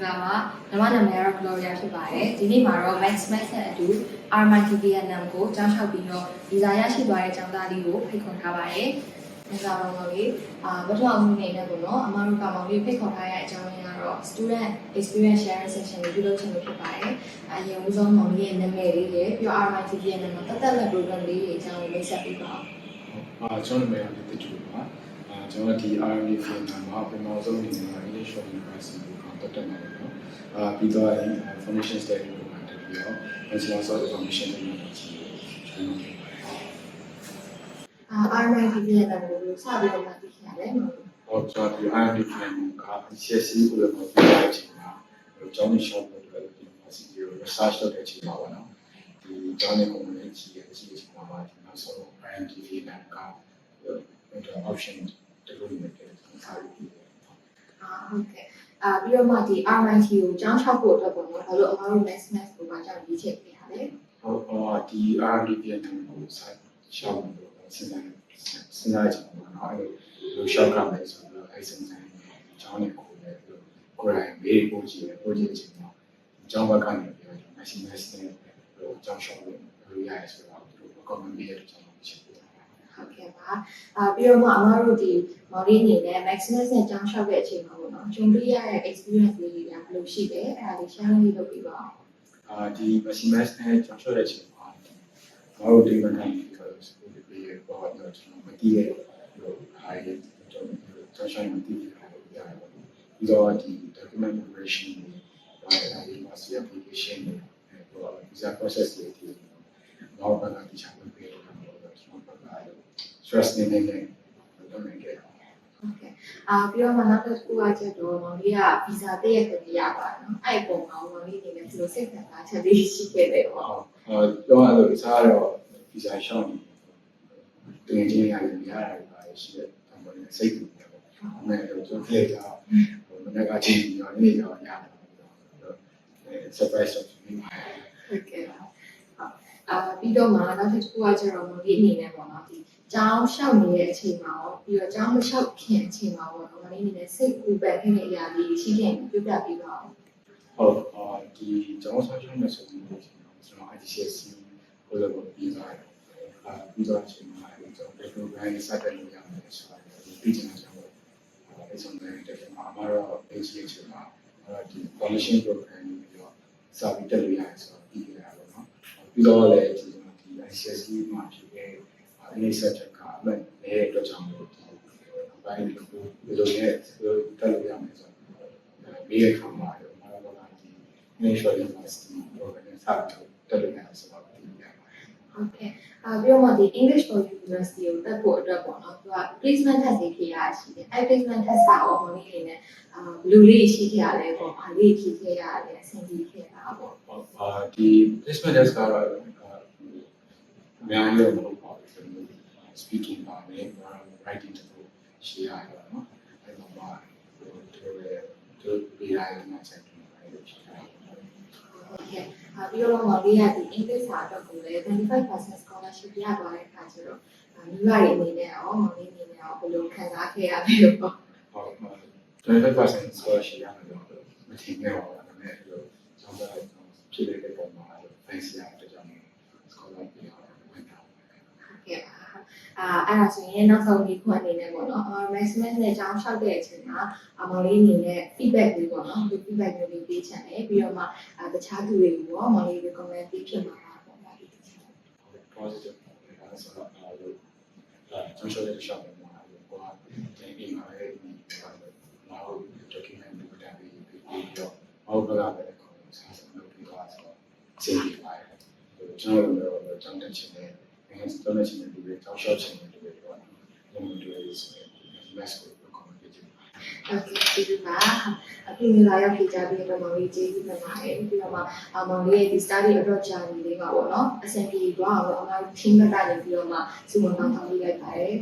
Nama Namera Gloria Shibare, Dini Maro, Max Max and Adu, RMTV and Namco, John Shabino, Isaiah Shibare, Jandali, Picon Cabare, Nagamori, but long name Nagono, Amaru Kamori, Picon Haya, Jamino, student experience sharing session, Judo Chimukibare, and you was on Moni and the Mary, your RMTV and another program, John Mesa people. John Mayer did the Juba, John T. R. From Mahapimazo in English University. People information study as well as information technology. RMTV and the Sabi of Matikian. Or job you are different, CSE will be writing now. Johnny Shop will develop university research that Chimawana, the Johnny community and CSE also RMTV and the option to limit it. Okay. ပြီးတော့မှဒီ RMT ကိုကျောင်းချဖို့အတွက်ပေါ့နော်။ဘာလို့အမားတို့ max ကိုမှကြောက်ရေးချက်ပေးရလဲ။ ဟုတ်ဒီ RMT ပြန်ကိုဆက်ရှောက်လို့စဉ်းစားကြည့်ပါတော့။လိုရှောက်ကမယ်ဆိုတော့အဲ့စဉ်းစားကျောင်းနဲ့ကိုလည်းကိုယ်တိုင်မေးပို့ကြည့်တယ်ပို့ကြည့်ချင်တော့ကျောင်းဘက်ကနေပြောတယ် machine နဲ့ကျောင်းရှောက်လို့ရရဆိုတော့သူတို့ comment ပေးရတဲ့ကျောင်းကိုချက်ပို့တာ။ဟုတ်ကဲ့ပါ။ပြီးတော့မှအမားတို့ဒီမော်လေးအနေနဲ့ Maximus နဲ့ကျောင်းလျှောက်တဲ့အချိန်မှာပေါ့နော်ဂျုံတွေ့ရတဲ့ experience လေးတွေကဘယ်လိုရှိလဲအဲ့ဒါလေး share လေးလုပ်ပြပါအောင်ဒီ Maximus နဲ့ကျောင်းလျှောက်တဲ့အချိန်မှာငါတို့ဒီမှာနေပြီးတော့ဒီပေါ်တော့ကျွန်တော်မတည်ရလို့အားရကျွန်တော်ရှင်းမတည်ရလို့ရတယ်ပြီးတော့ဒီ document preparation ဒီ master application ဟို visa process တွေဒီတော့ဘာသာတရားဝင်ပေးတော့ကျွန်တော်ပတ်လာတယ် stress နေနေတော့နေကြဟုတ်ကဲ့ပြီးတော့မှနောက်တစ်ခုကချက်တော့မောင်လေးကဗီဇာတည့်ရတဲ့ရပါတယ်နော်အဲ့ပုံမှာမောင်လေးအနေနဲ့ဒီလိုစိတ်ခံစားချက်လေးရှိခဲ့တယ်ပေါ့တော့အဲ့လိုစားတော့ဗီဇာရှောင်းတင်ချင်းရတယ်ရရတယ်ပါရှိတယ်အမှန်နဲ့စိတ်ကူတယ်ပေါ့အမှန်တော့ကျွန်တော်ကြည့်တာမနေ့ကချင်းရောနေ့ရောရတယ် surprise ဆိုပြီးဟုတ်ကဲ့ပြီးတော့မှနောက်တစ်ခုကကျတော့မောင်လေးအနေနဲ့ပေါ့နော်ဒီကျောင်းလျှောက်နေတဲ့အချိန်မှာရောပြီးတော့ကျောင်းမလျှောက်ခင်အချိန်မှာပေါ့နော်မောင်လေးအနေနဲ့စိတ်ကူပန်ခဲ့တဲ့အရာလေးရှိခဲ့ရင်ပြပြပေးပါဦးဟုတ်ဒီကျောင်းဆောင်ရှောင်းနေဆိုပြီးကျွန်တော် ICSC ကိုလည်းပြီးသွားတယ်ပြီးတော့အချိန်မှာကျွန်တော် program စတင်လို့ရတယ်ဆိုတော့ဒီပြည်ချင်တာကျွန်တော်အဲ့ဆုံးတဲ့တက်မှာအမှားတော့ ACH မှာဒီ commission program ပြီးတော့စာပြီးတက်လို့ရတယ်ဆိုတော့ပြီးကြတာပေါ့နော်ပြီးတော့လည်းဒီ ICSC မှာဖြစ်တဲ့အနေဆက်ချက်ကအမှန်နဲ့အတွက်ကြောင့်လို့ဒီဘိုင်းကိုဒီလိုနဲ့တက်လို့ရမယ်ဆိုတော့ဘေးရခံပါရောမှာတော့ဒီ National University program ဆက်တက်လို့ရတယ်ဆိုတော့ဒီရပါတယ်ဟုတ်ကဲ့ပြီးတော့မှဒီ English for University ကိုတက်ဖို့အတွက်ပေါ့နော်သူက placement test တွေဖြေရရှိတယ်အဲ့ placement test ကအော်မော်လေးနေနဲ့ဘလူးလေးရှိခဲ့ရတယ်ပေါ့ဘာလေးဖြေခဲ့ရတယ်အဆင်ပြေခဲ့တာပေါ့ဒီ placement test ကတော့အများကြီးတော့မဟုတ်ပါဘူး speaking ပါမယ် writing တို့ရှင်းရတယ်နော်အဲ့တော့ပါသူပေးရတဲ့မှာချက်တယ်လို့ရှင်းရတယ်ဟုတ်ကဲ့ပြီးတော့မော်လေးကဒီ English စာအတွက်ကိုလည်း 25% scholarship ရသွားတဲ့အခါကျတော့မိဘတွေအနေနဲ့ရောမော်လေးအနေနဲ့ရောဘယ်လိုခံစားခဲ့ရလဲလို့ပေါ့ဟုတ်25% scholarship ရမယ်လို့မထင်ခဲ့ပါဘူးဒါပေမဲ့ကျောင်းသားဖြစ်တဲ့ပုံမှာ thanks ရတဲ့ကြောင့် scholarship ရအောင်ဝင်တာဟုတ်ကဲ့ပါအဲ့ဒါဆိုရင်နောက်ဆုံးဒီခုအနေနဲ့ပေါ့နော်maximum နဲ့ကျောင်းလျှောက်တဲ့အချိန်မှာမော်လေးအနေနဲ့ feedback လေးပေါ့နော်ဒီ feedback မျိုးလေးပေးချင်တယ်ပြီးတော့မှတခြားသူတွေကိုရောမော်လေး recommend ပေးဖြစ်မှာပါပေါ့နော်ဒီတခြား positive ဒါဆိုတော့ကျောင်းလျှောက်တဲ့ရှောက်မှာကိုကတင်ပြီးမှာလေဒီနောက် document တွေတက်ပြီးတော့အောက်ကလည်းကိုစားစလုပ်ပြီးတော့ဆိုစေးပြီးပါတယ်ကျွန်တော်တို့ကျောင်းတက်ချင်တယ်ကျောင်းတက်ချင်တဲ့လူတွေကျောင်းလျှောက်ချင်တဲ့လူတွေတော့လုံးဝတွေ့ရဆိုရင် mass ကို comment ပေးကြည့်ဟုတ်ကဲ့ကျေးဇူးပါအခုမျိုးလာရောက်ဖြေကြားပြီးတော့မောင်လေးကျေးဇူးတင်ပါတယ်ပြီးတော့မှမောင်လေးရဲ့ဒီ study abroad journey လေးပါပေါ့နော်အဆင်ပြေသွားအောင်အများကြီး team ဘက်ကနေပြီးတော့မှစုံပေါင်းထောင်းပေးလိုက်ပါတယ်